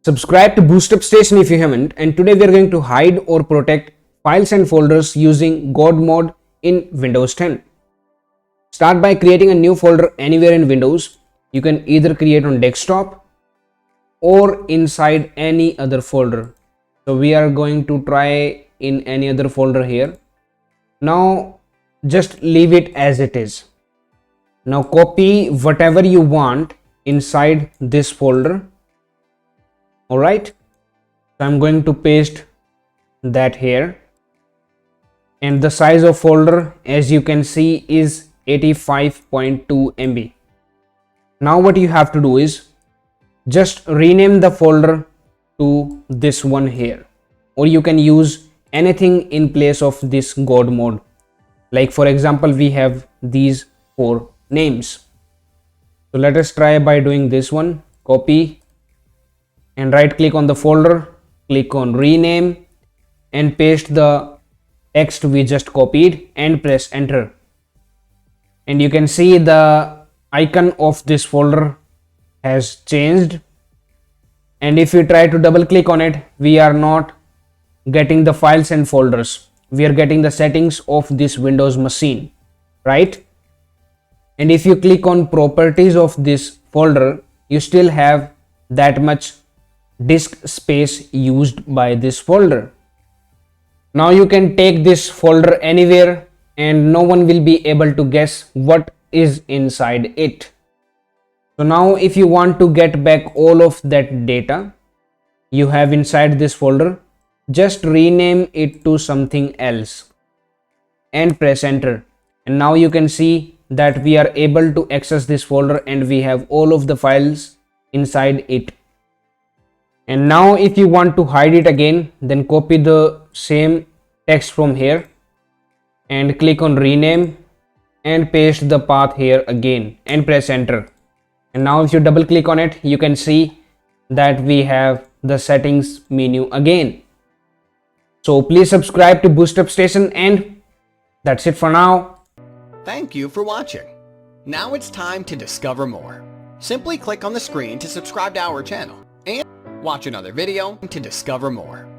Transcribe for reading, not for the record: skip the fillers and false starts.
Subscribe to BoostUpStation if you haven't, and today we are going to hide or protect files and folders using GodMode in Windows 10. Start by creating a new folder anywhere in Windows. You can either create on desktop or inside any other folder. So we are going to try in any other folder here. Now just leave it as it is. Now copy whatever you want inside this folder. Alright, so I'm going to paste that here, and the size of folder, as you can see, is 85.2 MB. Now what you have to do is just rename the folder to this one here, or you can use anything in place of this GodMode. Like for example, we have these 4 names. So let us try by doing this one. Copy and right click on the folder, click on rename and paste the text we just copied and press enter. And you can see the icon of this folder has changed, and if we try to double click on it, we are not getting the files and folders. We are getting the settings of this Windows machine, right? And if you click on properties of this folder, you still have that much disk space used by this folder. Now you can take this folder anywhere and no one will be able to guess what is inside it. So now if you want to get back all of that data you have inside this folder, just rename it to something else and press enter. And now you can see that we are able to access this folder and we have all of the files inside it. And now if you want to hide it again, then copy the same text from here and click on rename and paste the path here again and press enter. And now if you double click on it, you can see that we have the settings menu again. So please subscribe to BoostUpStation, and that's it for now. Thank you for watching. Now it's time to discover more. Simply click on the screen to subscribe to our channel and watch another video to discover more.